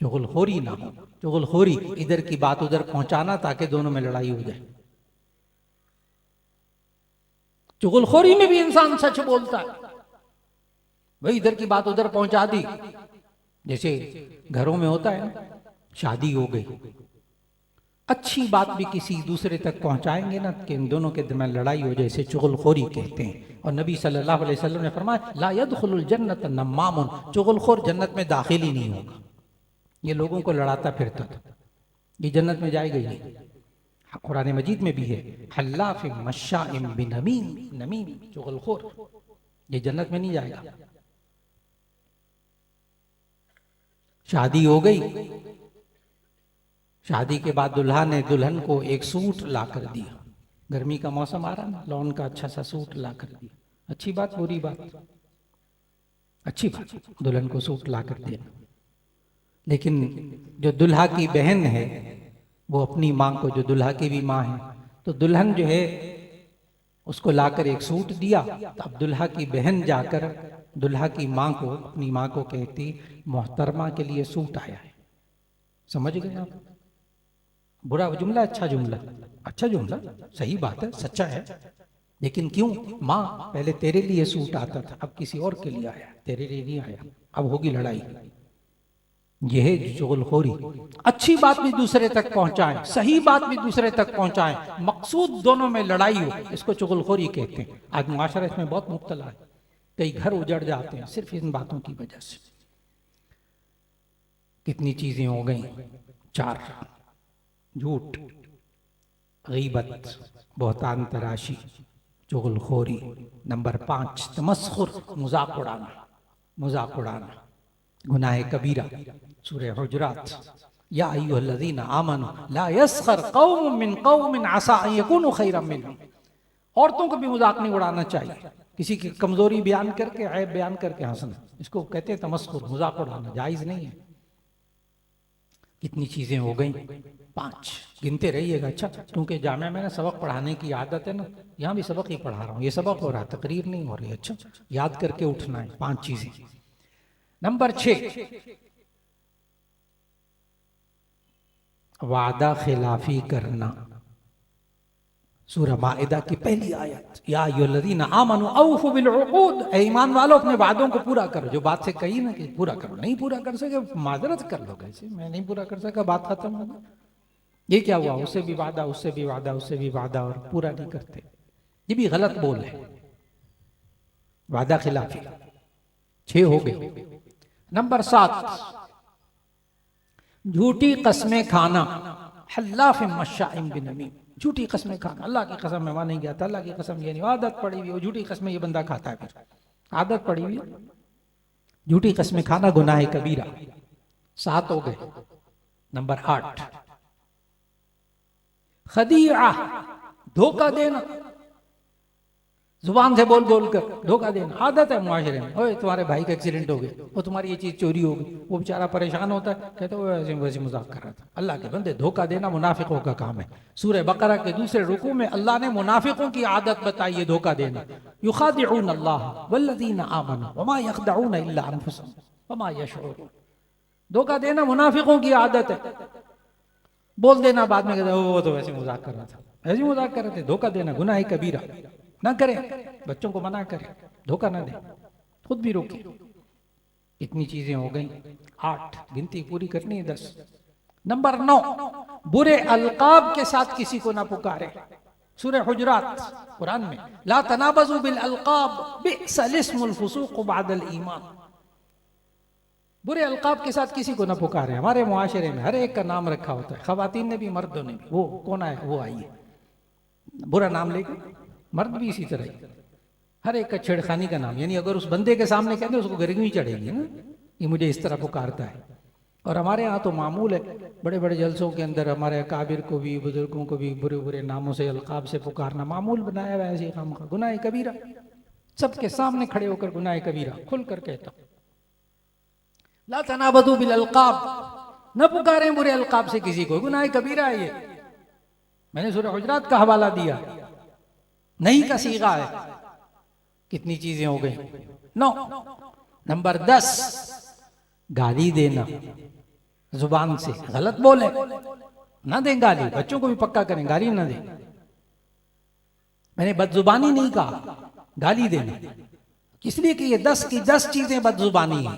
चुगलखोरी ना हो। चुगलखोरी इधर की बात उधर पहुंचाना ताकि दोनों में लड़ाई हो जाए। चुगलखोरी में भी इंसान सच बोलता है, वही इधर की बात उधर पहुंचा दी। जैसे घरों में होता है ना, शादी हो गई, अच्छी बात भी किसी दूसरे तक पहुंचाएंगे ना कि इन दोनों के दरमियान लड़ाई हो जाए, इसे चुगलखोरी कहते हैं। और नबी सल्लल्लाहु अलैहि वसल्लम ने फरमाया ला यदखुलुल जन्नत नम्मामुन, चुगलखोर जन्नत में दाखिल ही नहीं होगा। ये लोगों को लड़ाता फिरता था, ये जन्नत में जाएगा ही नहीं। कुरान मजीद में भी है हल्लाफिम मश्शाइम बिनमीम, नमीम चुगलखोर, ये जन्नत में नहीं जाएगा। शादी हो गई, शादी के बाद दुल्हा ने दुल्हन को एक सूट ला कर दिया। गर्मी का मौसम आ रहा ना, लॉन का अच्छा सा सूट ला कर दिया। अच्छी बात, बुरी बात? अच्छी बात, दुल्हन को सूट ला कर देना। लेकिन जो दुल्हा की बहन है वो अपनी माँ को, जो दुल्हा की भी माँ है, तो दुल्हन जो है उसको लाकर एक सूट दिया। तो अब दुल्हा की बहन जाकर दुल्हा की माँ को, अपनी माँ को कहती मोहतरमा के लिए सूट आया है। समझ गए आप? बुरा जुमला, अच्छा जुमला? अच्छा जुमला, सही बात है, सच्चा है। लेकिन क्यों? माँ पहले तेरे लिए सूट आता था, अब किसी और के लिए आया, तेरे लिए नहीं आया, अब होगी लड़ाई। यह है चुगलखोरी। अच्छी बात भी दूसरे तक पहुंचाएं, सही बात भी दूसरे तक पहुंचाएं, मकसूद दोनों में लड़ाई हो, इसको चुगलखोरी कहते हैं। आज मुआशरा इसमें बहुत मुब्तला है, कई घर उजड़ जाते हैं सिर्फ इन बातों की वजह से। कितनी चीजें हो गई। 4 झूठ, गीबत, बहतान तराशी, चुगलखोरी। नंबर 5 तमस्खुर, मजाक उड़ाना, मजाक उड़ाना गुनाह कबीरा। सूरह हुजुरात या अय्युहल्लज़ीना आमनू ला यस्खर कौमुम मिन कौमिन असा अन यकूनु खैरम मिनहुम। औरतों को भी मजाक नहीं उड़ाना चाहिए, किसी की कमजोरी बयान करके, ऐब बयान करके हंसना, इसको कहते हैं तमस्खुर, मजाक उड़ाना, जायज नहीं है। कितनी चीजें हो गई। 5 गिनते रहिएगा। अच्छा, क्योंकि जामिया में ना सबक पढ़ाने की आदत है ना, यहाँ भी सबक ही पढ़ा रहा हूँ, ये सबक हो रहा है, तकरीर नहीं हो रही। अच्छा, याद करके उठना है 5 चीजें। नंबर 6 वादा खिलाफी करना। सूरह माइदा की पहली आयत या अय्युहल्लज़ीना आमनू औफू बिल उक़ूद, ऐ ईमान वालों अपने वादों को पूरा करो। जो बात से कही ना कि पूरा करो, नहीं पूरा कर सके माजरत कर लो, कैसे मैं नहीं पूरा कर सका, बात खत्म हो गई। ये क्या हुआ? उससे भी वादा, उससे भी वादा, उससे भी वादा, और पूरा नहीं करते। ये भी गलत बोल है, वादा खिलाफी। 6 हो गए। नंबर 7 झूठी कस्में खाना, हल्लाफिम मश्शाइम बिनमीम, झूठी कस्में खाना। अल्लाह की कसम मैं नहीं गया था, अल्लाह की कसम ये नहीं, आदत पड़ी हुई है, झूठी कस्में ये बंदा खाता है, फिर आदत पड़ी हुई है। झूठी कस्में खाना गुनाह कबीरा। 7 हो गए। नंबर 8 खदीआ, धोखा देना, जुबान से बोल बोल कर धोखा देना आदत है मुआशरे में। ओए तुम्हारे भाई का एक्सीडेंट हो गया, वो तुम्हारी ये चीज चोरी हो गई, वो बेचारा परेशान होता है, कहते वो ऐसे वैसे मजाक कर रहा था। अल्लाह के बंदे, धोखा देना मुनाफिकों का काम है। सूरह बकरा के दूसरे रुकू में अल्लाह ने मुनाफिकों की आदत बताई है, धोखा देना। युखादिऊन अल्लाह वल्लज़ीना आमनू वमा यखदऊन इल्ला अनफुसहुम वमा यशऊरून। धोखा देना मुनाफिकों की आदत है। बोल देना बाद में, कहते वो तो वैसे मजाक कर रहा था, ऐसे मजाक कर रहे थे। धोखा देना गुनाह कबीरा, ना करें, बच्चों को मना करें, धोखा ना दें, खुद भी रोके। इतनी चीजें हो गई। 8 गिनती पूरी करनी है। 10 नंबर 9 बुरे अलकाब के साथ किसी को ना पुकारे। सूरह हुजुरात कुरान में ला तनाबजू बिल अलकाब बि'सल इस्मुल फुसूक बअदल ईमान। बुरे अलकाब के साथ किसी को ना पुकारे। हमारे मुआशरे में हर एक का नाम रखा होता है, खवातीन ने भी मर्दों ने भी। वो कौन आए? वो आइए, बुरा नाम लेके, मर्द भी इसी तरह ही, हर एक का छेड़खानी का नाम। यानी अगर उस बंदे के सामने कहते उसको गर्मी चढ़ेगी ना, ये मुझे इस तरह पुकारता है। और हमारे यहाँ तो मामूल है, बड़े बड़े जलसों के अंदर हमारे अकाबिर को भी, बुजुर्गों को भी बुरे बुरे नामों से, अलकाब से पुकारना मामूल बनाया हुआ है। ऐसे काम का गुनाह कबीरा, सबके सामने खड़े होकर गुनाह कबीरा खुल कर कहता हूं। ला तनाबदू बिल अलकाब, न पुकारें बुरे अलकाब से किसी को, गुनाह कबीरा है ये। मैंने सूरह हुजरात का हवाला दिया, नहीं का सीगा है। कितनी चीजें हो गई। 9 नंबर 10, गाली देना जुबान से, गलत बोले ना दें गाली, बच्चों को भी पक्का करें गाली ना दें। मैंने बदजुबानी नहीं कहा, गाली देना, इसलिए कि ये 10 की 10 चीजें बदजुबानी है।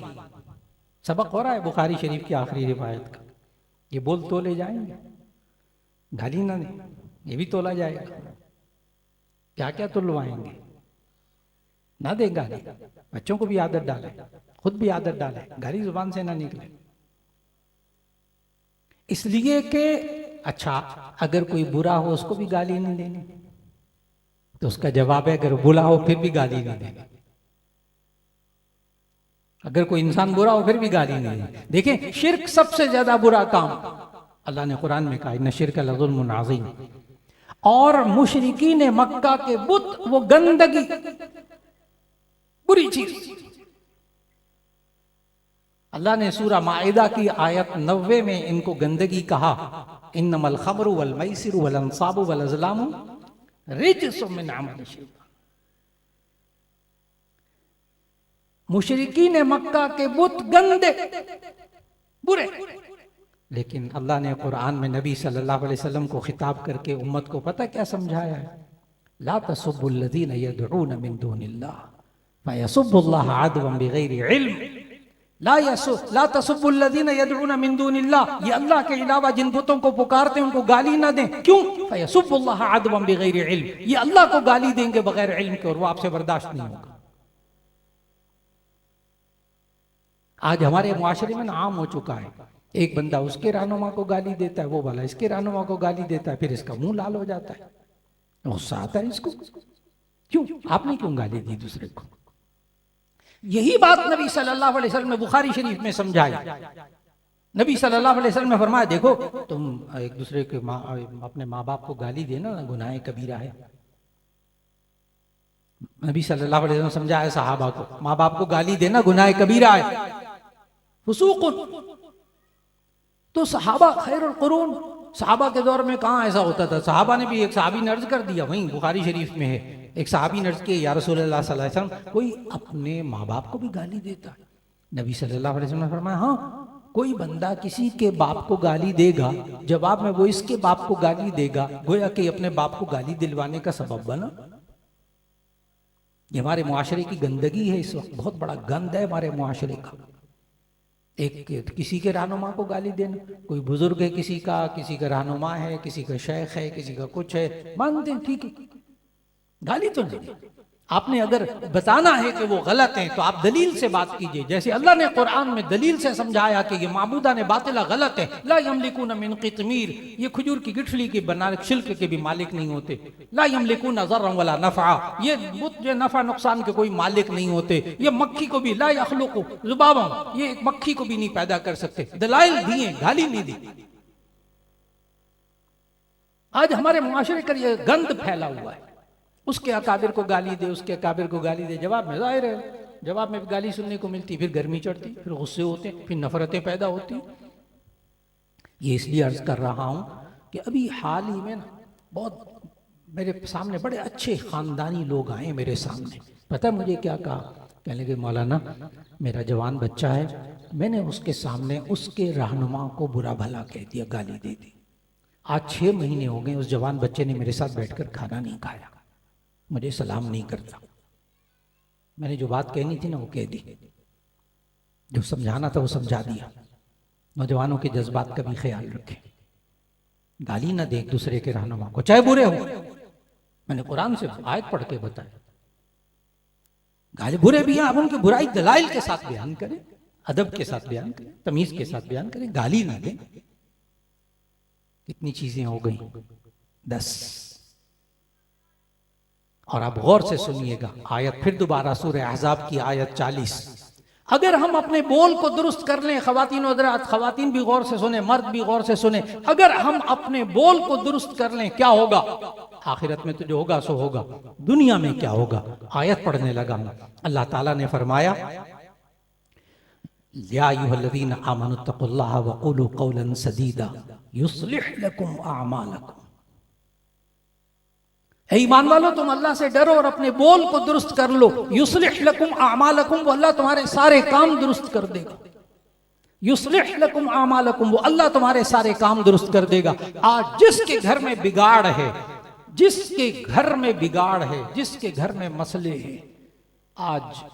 सबक हो रहा है बुखारी शरीफ की आखिरी रिवायत का, ये बोल तोले जाएंगे, गाली ना दें, ये भी तोला जाएगा। क्या क्या तुलवाएंगे, ना दें गाली, बच्चों को भी आदत डालें, खुद भी आदत डालें, गाली जुबान से ना निकले। इसलिए कि अच्छा, अगर कोई बुरा हो उसको भी गाली नहीं देनी, तो उसका जवाब है अगर बुरा हो फिर भी गाली नहीं देनी। अगर कोई इंसान बुरा हो फिर भी गाली नहीं देनी। देखें, शिर्क सबसे ज्यादा बुरा काम अल्लाह ने कुरान में कहा, इन्ना शिर्क लज़ुल्मुन अज़ीम। और मुशरिकीन मक्का के बुत, वो गंदगी, बुरी चीज। अल्लाह ने सूरा माइदा की आयत 90 में इनको गंदगी कहा, इन्नमल खमरु वल मैसिरु वल अंसाबु वल अज़लामु रिज्सुम मिन अमल शैतान। मुशरिकीन मक्का के बुत गंदे, बुरे, लेकिन अल्लाह ने कुरान में नबी सल्लल्लाहु अलैहि वसल्लम को खिताब करके उम्मत को पता क्या समझाया है? ला तसुब्बुल लज़ीना यदऊन मिन दूनिल्लाह फयसुब्बुल्लाह अदवन बिगैरि इल्म। ला तसुब्बुल लज़ीना यदऊन मिन दूनिल्लाह, ये अल्लाह के अलावा जिन बुतों को पुकारते हैं उनको गाली ना दें। क्यों? फयसुब्बुल्लाह अदवन बिगैरि इल्म, ये अल्लाह को गाली देंगे बगैर इल्म के और वो आपसे बर्दाश्त नहीं होगा। आज हमारे मुआशरे में आम हो चुका है, एक बंदा उसके रहनुमा को गाली देता है, वो वाला इसके रहनुमा को गाली देता है, फिर इसका मुंह लाल हो जाता है, गुस्सा आता है इसको, क्यों आपने क्यों गाली दी दूसरे को? यही बात नबी सल्लल्लाहु अलैहि वसल्लम ने बुखारी शरीफ में समझाई। नबी सल्लल्लाहु अलैहि वसल्लम ने फरमाया, देखो तुम एक दूसरे के अपने माँ बाप को गाली देना ना गुनाह कबीरा है। नबी सल्लल्लाहु अलैहि वसल्लम समझाया सहाबा को, माँ बाप को गाली देना गुनाह कबीरा है, फुसूकुन। तो सहाबा खैरुल कुरून, सहाबा के दौर में कहाँ ऐसा होता था? सहाबा ने भी, एक सहाबी ने अर्ज कर दिया, वहीं बुखारी शरीफ में है, एक सहाबी ने अर्ज किया, या रसूलुल्लाह सल्लल्लाहु अलैहि वसल्लम, कोई अपने माँ बाप को भी गाली देता है? नबी सल्लल्लाहु अलैहि वसल्लम ने फरमाया, हाँ, कोई बंदा किसी के बाप को गाली देगा, जवाब में वो इसके बाप को गाली देगा, गोया कि अपने बाप को गाली दिलवाने का सबब बना। ये हमारे मुआशरे की गंदगी है, इस वक्त बहुत बड़ा गंद है हमारे मुआशरे का। एक किसी के रहनुमा को गाली देना, कोई बुजुर्ग है किसी का रहनुमा है, किसी का शेख है, किसी का कुछ है, मानते हैं, ठीक है, गाली तो नहीं। आपने अगर बताना है कि वो गलत है तो आप दलील से बात कीजिए, जैसे अल्लाह ने कुरान में दलील से समझाया कि ये माबूदा ने बातिला गलत है। ला यमलिकून मिन क़ितमीर, ये खजूर की गिठली के बना छिलके के भी मालिक नहीं होते। ला यमलिकून ज़र्रन वला नफ़ा, ये बुत जो नफ़ा नुकसान के कोई मालिक नहीं होते। ये मक्खी को भी, ला यख़लुक़ु ज़ुबाबा, ये एक मक्खी को भी नहीं पैदा कर सकते। दलाइल दिए, गाली नहीं दी। आज हमारे मुआशरे का ये गंद फैला हुआ है, उसके अकाबिर को गाली दे, उसके अकाबिर को गाली दे, जवाब में जाहिर है, जवाब में गाली सुनने को मिलती, फिर गर्मी चढ़ती, फिर गुस्से होते, फिर नफरतें पैदा होती। ये इसलिए अर्ज कर रहा हूं कि अभी हाल ही में ना बहुत मेरे सामने बड़े अच्छे खानदानी लोग आए मेरे सामने। पता है मुझे क्या कहा? कहने लगे, मौलाना मेरा जवान बच्चा है, मैंने उसके सामने उसके रहनुमा को बुरा भला कह दिया, गाली दे दी। आज 6 महीने हो गए उस जवान बच्चे ने मेरे साथ बैठकर खाना नहीं खाया, मुझे सलाम नहीं करता। मैंने जो बात कहनी थी ना वो कह दी, जो समझाना था वो समझा दिया। नौजवानों के जज्बात का भी ख्याल रखें, गाली ना दे एक दूसरे के रहनुमा को, चाहे बुरे हो। मैंने कुरान से आयत पढ़ के बताया, गाली बुरे भी हैं, आप उनकी बुराई दलाइल के साथ बयान करें, अदब के साथ बयान करें, तमीज के साथ बयान करें, गाली ना दें। कितनी चीजें हो गई, 10। और आप गौर से सुनिएगा आयत फिर दोबारा, सूरह अहज़ाब की आयत 40, अगर हम अपने बोल को दुरुस्त कर लें, ख़वातीन और हज़रात, ख़वातीन भी गौर से सुने, मर्द भी गौर से सुने, अगर हम अपने बोल को दुरुस्त कर लें, क्या होगा? आखिरत में तो जो होगा सो होगा, दुनिया में क्या होगा? आयत पढ़ने लगा हूं। अल्लाह ताला ने फरमाया, या अय्युहल्लज़ीना आमनुत्तक़ुल्लाह व क़ूलू क़ौलन सदीदा युस्लिह लकुम अअमालकुम। ऐ ईमान वालो, तुम अल्लाह से डरो और अपने बोल को दुरुस्त कर लो। युस्लिह लकुम अअमालकुम, वो अल्लाह तुम्हारे सारे काम दुरुस्त कर देगा। युस्लिह लकुम अअमालकुम, वो अल्लाह तुम्हारे सारे काम दुरुस्त कर देगा। आज जिसके घर में बिगाड़ है, जिसके घर में बिगाड़ है, जिसके घर में मसले हैं, आज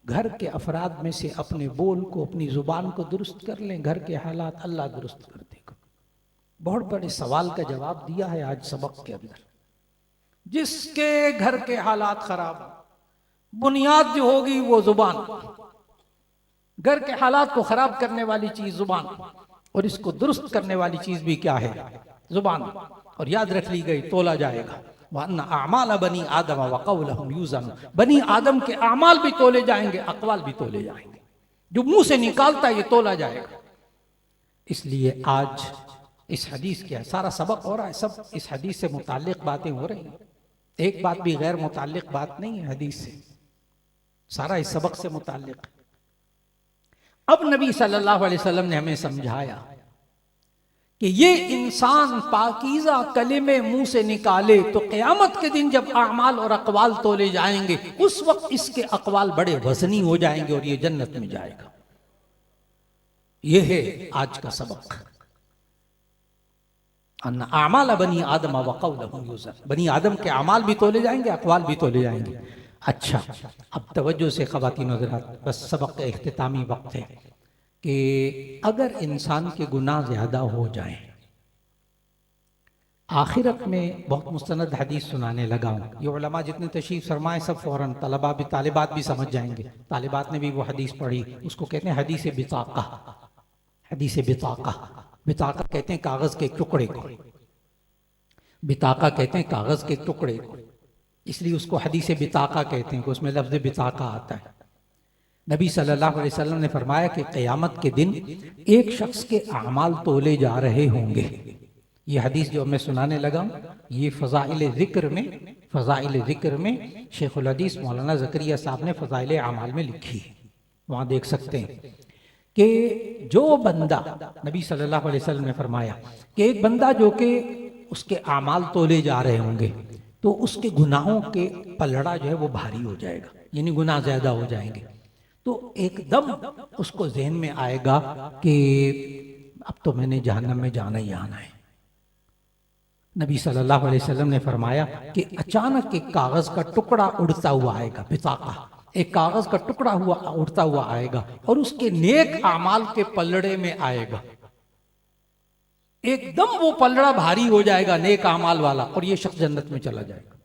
घर के अफराद में से अपने बोल को, अपनी जुबान को दुरुस्त कर लें, घर के हालात अल्लाह दुरुस्त कर देगा। बहुत बड़े सवाल का जवाब दिया है आज सबक के अंदर। जिसके घर के हालात खराब, बुनियाद जो होगी वो जुबान, घर के हालात को खराब करने वाली चीज जुबान, और इसको दुरुस्त करने वाली चीज भी क्या है? जुबान। और याद रख ली गई, तोला जाएगा। वअन्ना अअमाल बनी आदम व क़ौलहुम यूज़न, बनी आदम के अमाल भी तोले जाएंगे, अक़वाल भी तोले जाएंगे। जो मुंह से निकालता है ये तोला जाएगा। इसलिए आज इस हदीस के सारा सबक हो रहा है, सब इस हदीस से मुताल्लिक बातें हो रही हैं। एक बात भी गैर मुताल्लिक बात नहीं है हदीस से, सारा इस सबक से मुताल्लिक है। अब नबी सल्लल्लाहु अलैहि वसल्लम ने हमें समझाया कि ये इंसान पाकीज़ा कलिमे मुंह से निकाले तो क़यामत के दिन जब अमाल और अक़वाल तोले जाएंगे, उस वक्त इसके अक़वाल बड़े वज़नी हो जाएंगे और ये जन्नत में जाएगा। ये है आज का सबक। अन्ना अमाल बनी आदम व क़ौलहुम यूज़न, बनी आदम के अमाल भी तोले जाएंगे, अक़वाल भी तोले जाएंगे। अच्छा, अब तवज्जो से ख़वातीन और हज़रात, बस सबक का इख्तितामी वक्त है कि अगर इंसान के गुनाह ज़्यादा हो जाएं, आखिरत में बहुत मुस्तनद हदीस सुनाने लगा हूँ। ये उलमा जितने तशरीफ़ फरमाए सब फ़ौरन तलबा भी, तालिबात भी समझ जाएंगे। तालिबात ने भी वो हदीस पढ़ी, उसको कहते हैं हदीस बिताका। हदीस बिताका, बिताका कहते हैं कागज़ के टुकड़े को, बिताका कहते हैं कागज़ के टुकड़े को, इसलिए उसको हदीस बिताका कहते हैं कि उसमें लफ्ज़ बिताका आता है। नबी सल्लल्लाहु अलैहि वसल्लम ने फरमाया कि क़यामत के दिन एक शख्स के अमाल तोले जा रहे होंगे। ये हदीस जो मैं सुनाने लगा हूँ, ये फ़ज़ाइल ज़िक्र में शेखुल हदीस मौलाना ज़करिया साहब ने फ़ज़ाइल अमाल में लिखी है, वहाँ देख सकते हैं कि जो बंदा, नबी सल्लल्लाहु अलैहि वसल्लम ने फरमाया कि एक बंदा जो कि उसके अमाल तोले जा रहे होंगे तो उसके गुनाहों के पलड़ा जो है वो भारी हो जाएगा, यानी गुनाह ज़्यादा हो जाएंगे। तो एकदम उसको ज़हन में आएगा कि अब तो मैंने जहन्नम में जाना ही आना है। नबी सल्लल्लाहु अलैहि वसल्लम ने फरमाया कि अचानक एक कागज़ का टुकड़ा उड़ता हुआ आएगा, बिताका, एक कागज़ का टुकड़ा उड़ता हुआ आएगा और उसके नेक आमाल के पलड़े में आएगा। एकदम वो पलड़ा भारी हो जाएगा नेक आमाल वाला, और ये शख्स जन्नत में चला जाएगा।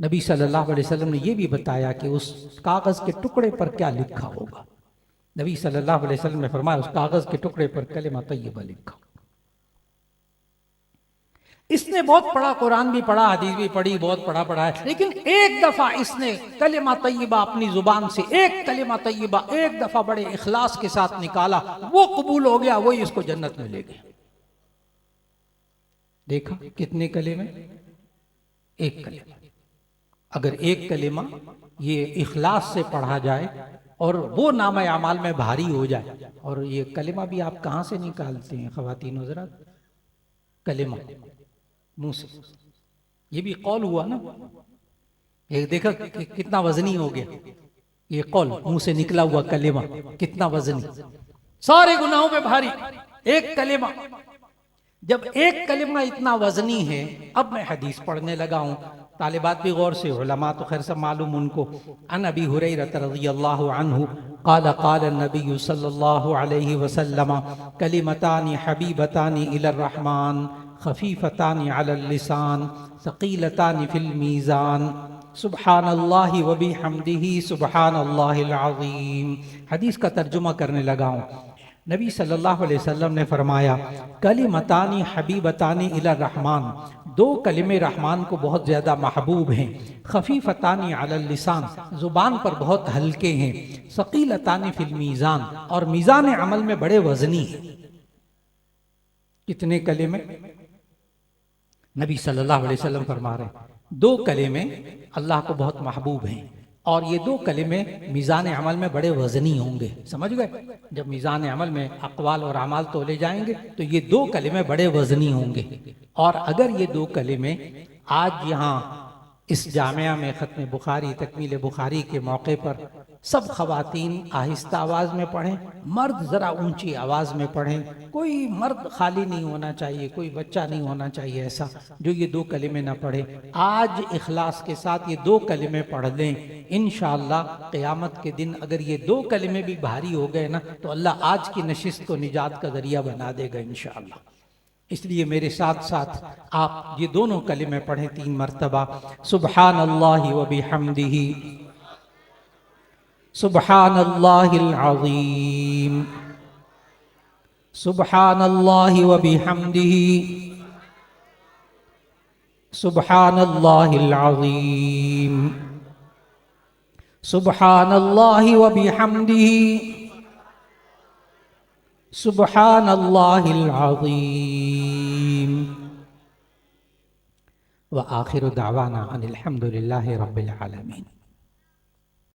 नबी सल्लल्लाहु अलैहि वसल्लम ने यह भी बताया कि उस कागज़ के टुकड़े पर क्या लिखा होगा। नबी सल्लल्लाहु अलैहि वसल्लम ने फरमाया उस कागज़ के टुकड़े पर कलिमा तय्यबा लिखा। इसने बहुत पढ़ा, कुरान भी पढ़ा, हदीस भी पढ़ी, बहुत पढ़ा है, लेकिन एक दफा इसने कलिमा तय्यबा अपनी जुबान से, एक कलिमा तय्यबा एक दफा बड़े इखलास के साथ निकाला, वो कबूल हो गया, वही इसको जन्नत में ले गया। देखा कितने कलिमे? एक कलिमा। अगर एक कलिमा ये इखलास से पढ़ा जाए और वो नामा अमाल में भारी हो जाए, और ये कलिमा भी आप कहाँ से निकालते हैं ख़वातीन हज़रात? कलिमा मुंह से, ये भी कौल हुआ ना। ये देखा कितना वजनी हो गया, ये कौल मुंह से निकला हुआ कलिमा कितना वजनी, सारे गुनाहों पे भारी एक कलिमा। जब एक कलिमा इतना वजनी है, अब मैं हदीस पढ़ने लगा हूँ, तालिबात भी गौर से, उलमा तो खैर सब मालूम उनको। अन अबी हुरैरा रज़ियल्लाहु अन्हु क़ाल क़ाल नबी सल्लल्लाहु अलैहि वसल्लम कलिमतानि हबीबतानि इलर रहमान खफीफतानि अलल लिसान सक़ीलतानि फिल मीज़ान सुब्हानल्लाहि व बिहम्दिही सुब्हानल्लाहिल अज़ीम। हदीस का तर्जुमा करने लगा हूँ। नबी सल्लल्लाहु अलैहि वसल्लम ने फरमाया, कलिमतानी हबीबतानी इला रहमान, दो कलिमे रहमान को बहुत ज़्यादा महबूब हैं। खफीफतानी अलल लिसान, ज़ुबान पर बहुत हल्के हैं। सकीलतानी फिल मीज़ान, और मीज़ान अमल में बड़े वज़नी हैं। कितने कलिमे? नबी सल्लल्लाहु अलैहि वसल्लम फरमा रहे हैं, दो कलिमे अल्लाह को बहुत महबूब हैं, और ये दो कलिमे मीज़ान अमल में बड़े वज़नी होंगे। समझ गए? जब मीज़ान अमल में अक़वाल और अमाल तोले जाएंगे तो ये दो कलिमे बड़े वज़नी होंगे। और अगर ये दो कलिमे आज यहाँ इस जामिया में ख़त्म बुखारी, तकमील बुखारी के मौके पर सब ख़वातीन आहिस्ता आवाज़ में पढ़ें, मर्द ज़रा ऊंची आवाज़ में पढ़ें। कोई मर्द खाली नहीं होना चाहिए, कोई बच्चा नहीं होना चाहिए ऐसा जो ये दो कलिमे ना पढ़े। आज इखलास के साथ ये दो कलिमे पढ़ लें, इंशाअल्लाह क़यामत के दिन अगर ये दो कलिमे भी भारी हो गए ना तो अल्लाह आज की नशिस्त को निजात का ज़रिया बना देगा इंशाअल्लाह। इसलिए मेरे साथ साथ आप ये दोनों कलिमे पढ़ें 3 मरतबा। सुब्हानल्लाहि व बिहम्दिही, सुब्हानल्लाहिल अज़ीम, सुब्हानल्लाहि व बिहम्दिही, सुब्हानल्लाहिल अज़ीम, सुब्हानल्लाहि व बिहम्दिही, सुब्हानल्लाहिल अज़ीम। व आखिरु दावाना अनिल हम्दुलिल्लाहि रब्बिल आलमीन।